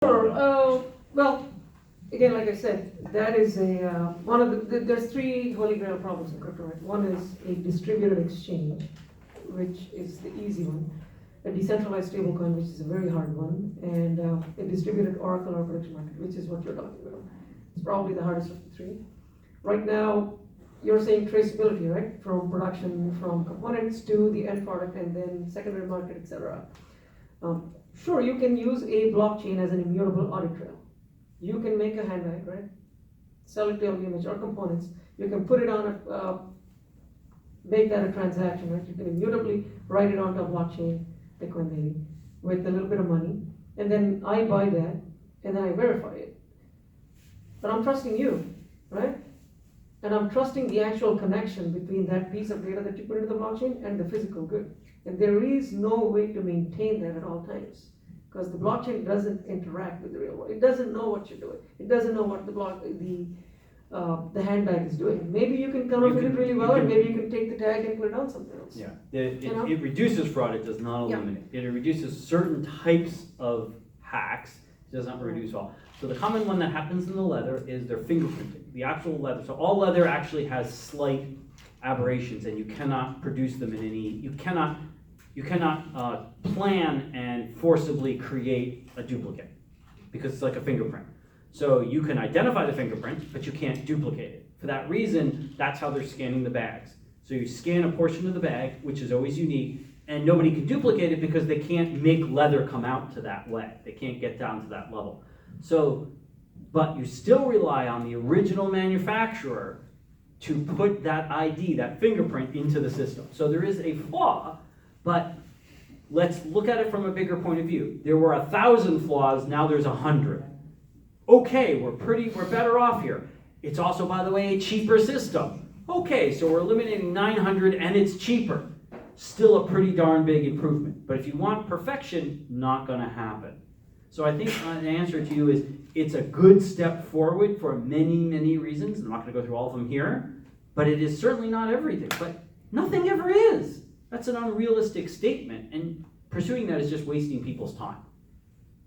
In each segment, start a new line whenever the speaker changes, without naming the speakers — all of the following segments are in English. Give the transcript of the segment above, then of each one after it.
Sure. Well, again, like I said, that is one of there's three holy grail problems in crypto. Right? One is a distributed exchange, which is the easy one. A decentralized stablecoin, which is a very hard one, and a distributed oracle or prediction market, which is what you're talking about. It's probably the hardest of the three. Right now, you're saying traceability, right? From production, from components to the end product, and then secondary market, etc. Sure, you can use a blockchain as an immutable audit trail. You can make a handbag, right? Sell it to LVMH or components. You can put it on make that a transaction, right? You can immutably write it onto a blockchain, Bitcoin maybe, with a little bit of money, and then I buy that, and then I verify it. But I'm trusting you, right? And I'm trusting the actual connection between that piece of data that you put into the blockchain and the physical good. And there is no way to maintain that at all times, because the blockchain doesn't interact with the real world. It doesn't know what you're doing. It doesn't know what the handbag is doing. Maybe you can counterfeit it really well, and maybe you can take the tag and put it on something else.
Yeah, it reduces fraud. It does not eliminate. It reduces certain types of hacks. It does not reduce all. So the common one that happens in the leather is their fingerprinting. The actual leather. So all leather actually has slight aberrations, and you cannot produce them in any. You cannot plan and forcibly create a duplicate because it's like a fingerprint. So you can identify the fingerprint, but you can't duplicate it. For that reason, that's how they're scanning the bags. So you scan a portion of the bag, which is always unique, and nobody can duplicate it because they can't make leather come out to that way. They can't get down to that level. So, but you still rely on the original manufacturer to put that ID, that fingerprint, into the system. So there is a flaw, but let's look at it from a bigger point of view. There were 1,000 flaws, now there's 100. Okay, we're better off here. It's also, by the way, a cheaper system. Okay, so we're eliminating 900 and it's cheaper. Still a pretty darn big improvement. But if you want perfection, not gonna happen. So I think the answer to you is, it's a good step forward for many, many reasons. I'm not gonna go through all of them here, but it is certainly not everything. But nothing ever is. That's an unrealistic statement, and pursuing that is just wasting people's time.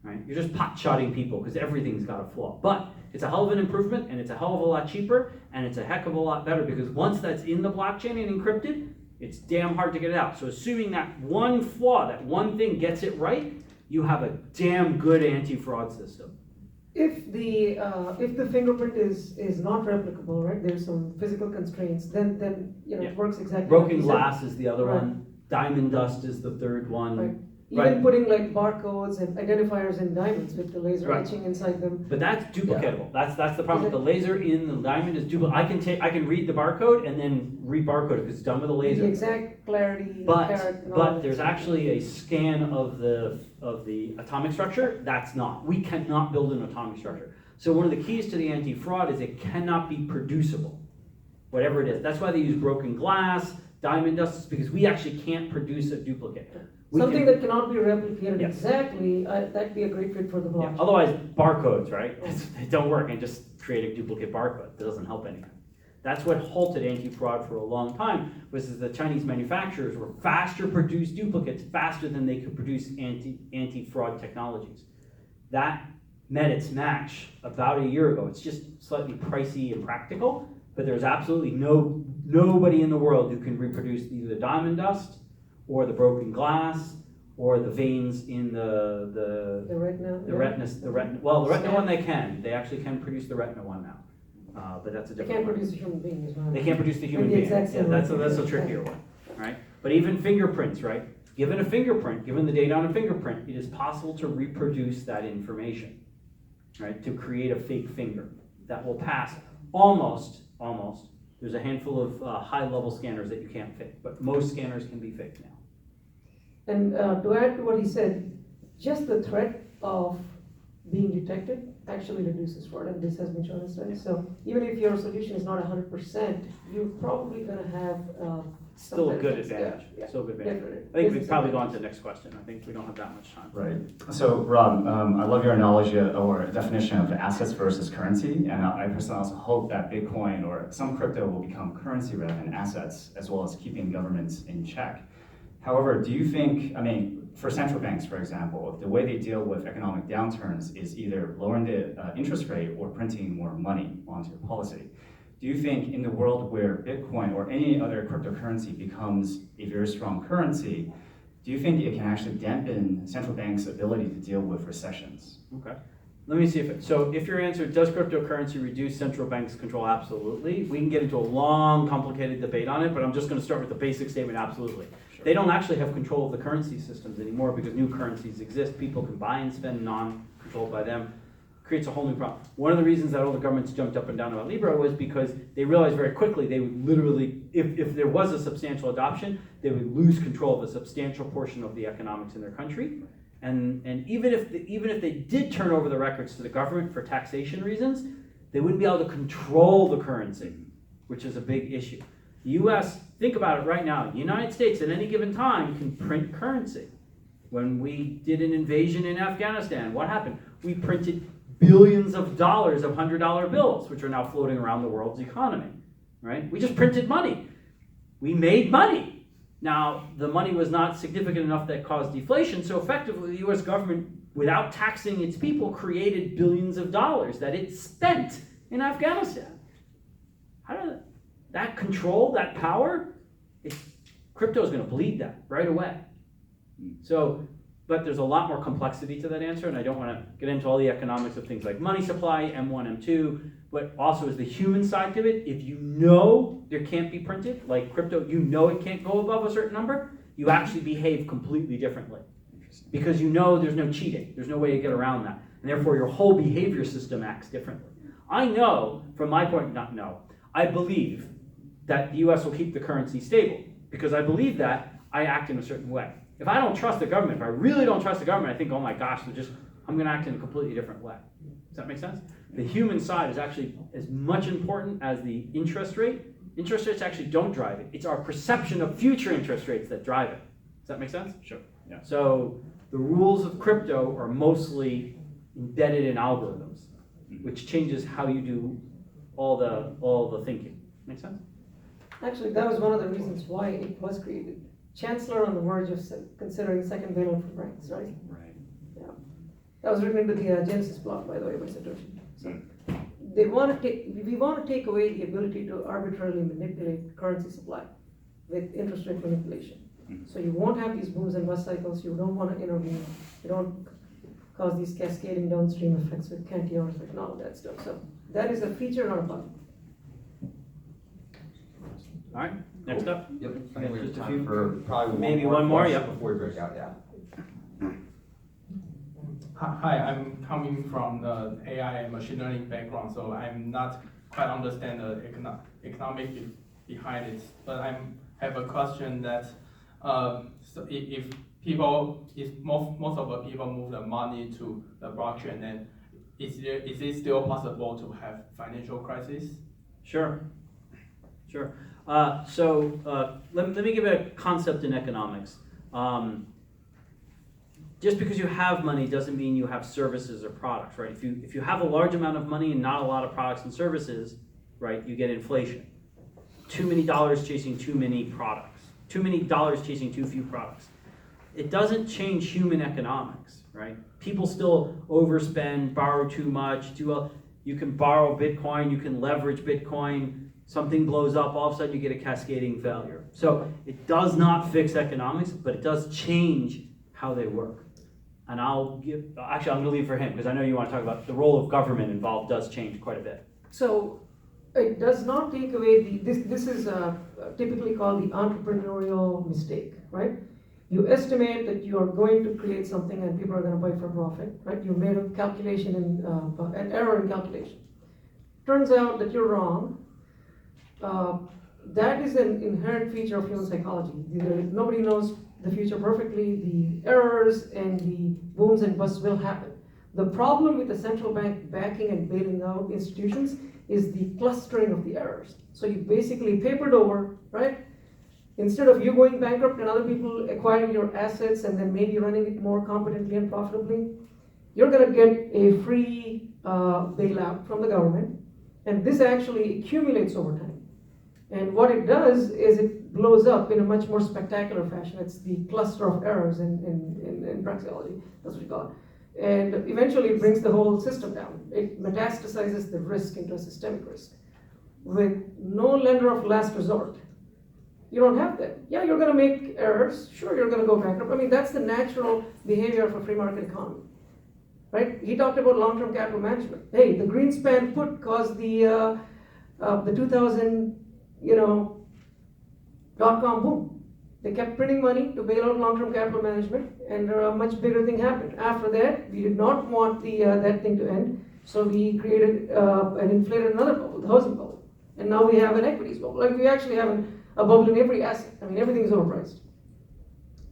Right? You're just pot-shotting people because everything's got a flaw. But it's a hell of an improvement, and it's a hell of a lot cheaper, and it's a heck of a lot better because once that's in the blockchain and encrypted, it's damn hard to get it out. So assuming that one flaw, that one thing gets it right, you have a damn good anti-fraud system.
If the fingerprint is not replicable, right? There's some physical constraints. Then it works exactly.
Broken glass is the other one. Diamond dust is the third one.
Right. Even putting like barcodes and identifiers in diamonds with the laser etching inside them.
But that's duplicatable. That's the problem. The laser in the diamond is duplicable. I can read the barcode and then re-barcode it because it's done with a laser.
The exact clarity.
But there's actually a scan of the atomic structure. That's not. We cannot build an atomic structure. So one of the keys to the anti-fraud is it cannot be producible, whatever it is. That's why they use broken glass, diamond dust, is because we actually can't produce a duplicate.
Something that cannot be replicated exactly, that'd be a great fit for the blockchain.
Yeah. Otherwise, barcodes, right? They don't work, and just create a duplicate barcode. That doesn't help anything. That's what halted anti-fraud for a long time, was the Chinese manufacturers were faster produce duplicates faster than they could produce anti-fraud technologies. That met its match about a year ago. It's just slightly pricey and practical, but there's absolutely nobody in the world who can reproduce either the diamond dust or the broken glass, or the veins in the retina. Well, the retina one they can. They actually can produce the retina one now, but that's a different.
They can't produce the human being as well.
They can't produce the human being. Yeah, that's a trickier one, right? But even fingerprints, right? Given the data on a fingerprint, it is possible to reproduce that information, right? To create a fake finger that will pass almost. There's a handful of high-level scanners that you can't fake, but most scanners can be faked now.
And to add to what he said, just the threat of being detected actually reduces fraud, and this has been shown in studies. So even if your solution is not 100%, you're probably going to have
still a good advantage.
Yeah.
Still a good advantage.
Definitely.
I think we've probably gone to the next question. I think we don't have that much time.
Right. So Rob, I love your analogy or definition of assets versus currency, and I personally also hope that Bitcoin or some crypto will become currency rather than assets, as well as keeping governments in check. However, do you think, for central banks, for example, the way they deal with economic downturns is either lowering the interest rate or printing more money onto your policy. Do you think in the world where Bitcoin or any other cryptocurrency becomes a very strong currency, do you think it can actually dampen central banks' ability to deal with recessions?
Okay. Let me see if your answer, does cryptocurrency reduce central banks' control? Absolutely. We can get into a long, complicated debate on it, but I'm just going to start with the basic statement, absolutely.
Sure.
They don't actually have control of the currency systems anymore because new currencies exist. People can buy and spend non-controlled by them. Creates a whole new problem. One of the reasons that all the governments jumped up and down about Libra was because they realized very quickly they would literally, if there was a substantial adoption, they would lose control of a substantial portion of the economics in their country. And even if they did turn over the records to the government for taxation reasons, they wouldn't be able to control the currency, which is a big issue. The US, think about it right now, the United States at any given time can print currency. When we did an invasion in Afghanistan, what happened? We printed billions of dollars of $100 bills, which are now floating around the world's economy, right? We just printed money. We made money. Now, the money was not significant enough that caused deflation, so effectively the US government, without taxing its people, created billions of dollars that it spent in Afghanistan. How did that control, that power, crypto is going to bleed that right away. So, but there's a lot more complexity to that answer, and I don't want to get into all the economics of things like money supply, M1, M2, but also is the human side to it. If you know there can't be printed, like crypto, you know it can't go above a certain number, you actually behave completely differently. Because you know there's no cheating, there's no way to get around that, and therefore your whole behavior system acts differently. I know, from my point, not know, I believe that the US will keep the currency stable, because I believe that, I act in a certain way. If I don't trust the government, if I really don't trust the government, I think, oh my gosh, I'm going to act in a completely different way. Does that make sense? The human side is actually as much important as the interest rate. Interest rates actually don't drive it. It's our perception of future interest rates that drive it. Does that make sense?
Sure. Yeah.
So the rules of crypto are mostly embedded in algorithms, which changes how you do all the thinking. Make sense?
Actually, that was one of the reasons why it was created. Chancellor on the verge of considering second bailout for banks, right?
Right.
Yeah. That was written into the Genesis block, by the way, by Satoshi. So we want to take away the ability to arbitrarily manipulate currency supply with interest rate manipulation. So you won't have these booms and bust cycles. You don't want to intervene. You don't cause these cascading downstream effects with Cantillon effect and all of that stuff. So that is a feature, not a bug.
All right, next up.
Yep, I
Yeah,
think we have
just a
time
few-
for probably
maybe one more,
question
yep.
before we break out, yeah.
Hi, I'm coming from the AI and machine learning background, so I'm not quite understand the economic behind it. But I have a question that so if most of the people move the money to the blockchain, then is it still possible to have financial crisis?
Sure. Let me give a concept in economics. Just because you have money doesn't mean you have services or products, right? If you have a large amount of money and not a lot of products and services, right, you get inflation. Too many dollars chasing too many products. Too many dollars chasing too few products. It doesn't change human economics, right? People still overspend, borrow too much, you can borrow Bitcoin, you can leverage Bitcoin, something blows up, all of a sudden you get a cascading failure. So it does not fix economics, but it does change how they work. And I'm gonna leave for him, because I know you want to talk about the role of government involved does change quite a bit.
So it does not take away this is typically called the entrepreneurial mistake, right? You estimate that you are going to create something and people are going to buy for profit, right? You made a calculation an error in calculation. Turns out that you're wrong. That is an inherent feature of human psychology. Nobody knows the future perfectly. The errors and the booms and busts will happen. The problem with the central bank backing and bailing out institutions is the clustering of the errors. So you basically papered over, right? Instead of you going bankrupt and other people acquiring your assets and then maybe running it more competently and profitably, you're going to get a free bailout from the government, and this actually accumulates over time. And what it does is blows up in a much more spectacular fashion. It's the cluster of errors in praxeology, that's what you call it. And eventually it brings the whole system down. It metastasizes the risk into a systemic risk with no lender of last resort. You don't have that. Yeah, you're going to make errors. Sure, you're going to go bankrupt. I mean, that's the natural behavior of a free market economy, right? He talked about long-term capital management. Hey, the Greenspan put caused the 2000, dot-com boom. They kept printing money to bail out long-term capital management, and a much bigger thing happened. After that, we did not want that thing to end, so we created and inflated another bubble, the housing bubble. And now we have an equities bubble. Like, we actually have a bubble in every asset. I mean, everything is overpriced.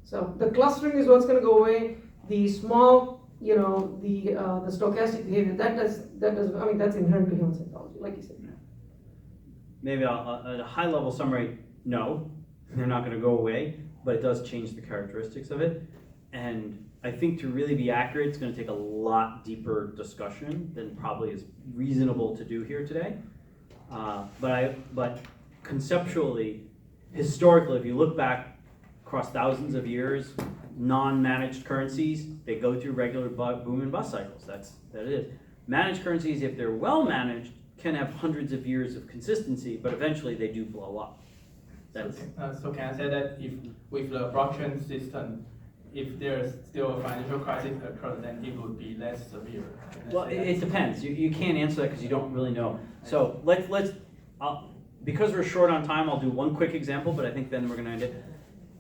So the clustering is what's going to go away. The small, the stochastic behavior, that does. I mean, that's inherent to human psychology, like you said.
Maybe at a high level summary, no, they're not going to go away, but it does change the characteristics of it. And I think to really be accurate, it's going to take a lot deeper discussion than probably is reasonable to do here today. But conceptually, historically, if you look back across thousands of years, non-managed currencies, they go through regular boom and bust cycles. That it is. Managed currencies, if they're well managed, can have hundreds of years of consistency, but eventually they do blow up.
So can I say that if with the blockchain system, if there's still a financial crisis occurs, then it would be less severe?
Well, it depends. You can't answer that because you don't really know. So because we're short on time, I'll do one quick example, but I think then we're going to end it.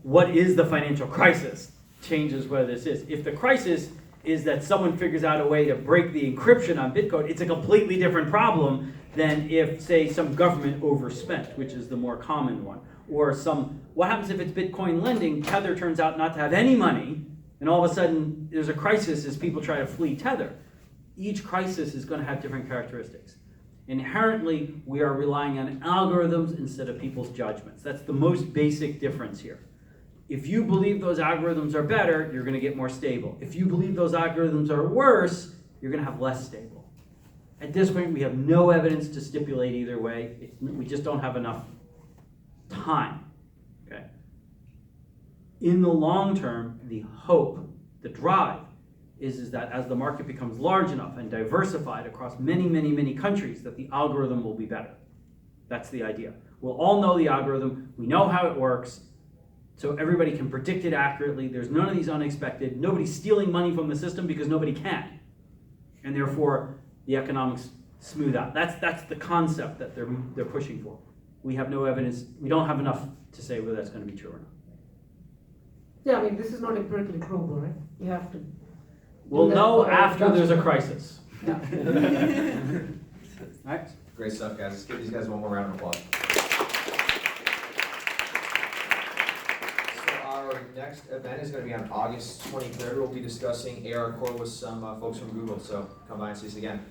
What is the financial crisis? Changes where this is. If the crisis is that someone figures out a way to break the encryption on Bitcoin, it's a completely different problem than if, say, some government overspent, which is the more common one. Or what happens if it's Bitcoin lending, Tether turns out not to have any money, and all of a sudden there's a crisis as people try to flee Tether. Each crisis is going to have different characteristics. Inherently, we are relying on algorithms instead of people's judgments. That's the most basic difference here. If you believe those algorithms are better, you're going to get more stable. If you believe those algorithms are worse, you're going to have less stable. At this point, we have no evidence to stipulate either way. We just don't have enough time. Okay. In the long term, the hope, the drive, is that as the market becomes large enough and diversified across many, many, many countries, that the algorithm will be better. That's the idea. We'll all know the algorithm. We know how it works. So everybody can predict it accurately. There's none of these unexpected. Nobody's stealing money from the system because nobody can. And therefore, the economics smooth out. That's the concept that they're pushing for. We have no evidence. We don't have enough to say whether that's going to be true or not.
Yeah, I mean, this is not empirically provable, right? You have to.
We'll know after
deduction.
there's a crisis.
Yeah.
All right.
Great stuff, guys. Let's give these guys one more round of applause. So our next event is going to be on August 23rd. We'll be discussing ARCore with some folks from Google. So come by and see us again.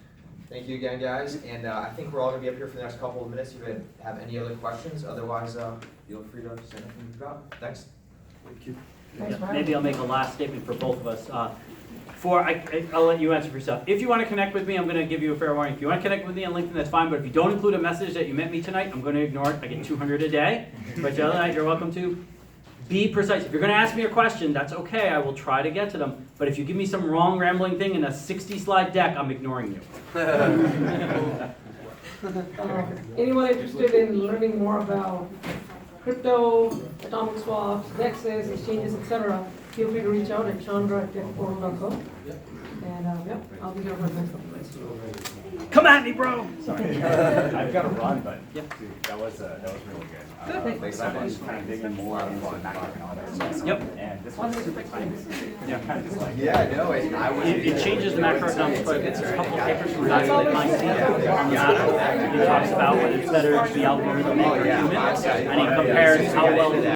Thank you again, guys. And I think we're all going to be up here for the next couple of minutes. If you have any other questions, otherwise, feel free to send anything you've got. Thanks.
Thanks,
Yeah,
Ryan.
maybe I'll make a last statement for both of us. I'll let you answer for yourself. If you want to connect with me, I'm going to give you a fair warning. If you want to connect with me on LinkedIn, that's fine. But if you don't include a message that you met me tonight, I'm going to ignore it. I get 200 a day. But the other night, you're welcome to. Be precise. If you're going to ask me a question, that's okay. I will try to get to them. But if you give me some wrong rambling thing in a 60-slide deck, I'm ignoring you.
Anyone interested in learning more about crypto, atomic swaps, DEXs, exchanges, etc., feel free to reach out at chandra@techportal.com. And I'll be here for the next couple of minutes.
Come at me, bro.
Sorry. I've got to run, but
Yeah.
dude, that was really good.
Good.
Because I've been kind of digging more into macroeconomics.
Yep.
And this one's super tiny.
Yeah.
Kind of just like,
Yeah, I know. I was.
It changes the macroeconomics quite a bit. There's a couple of papers from Dr. Littmeyer on data. He talks about whether it's better to be algorithmic or human, and he compares how well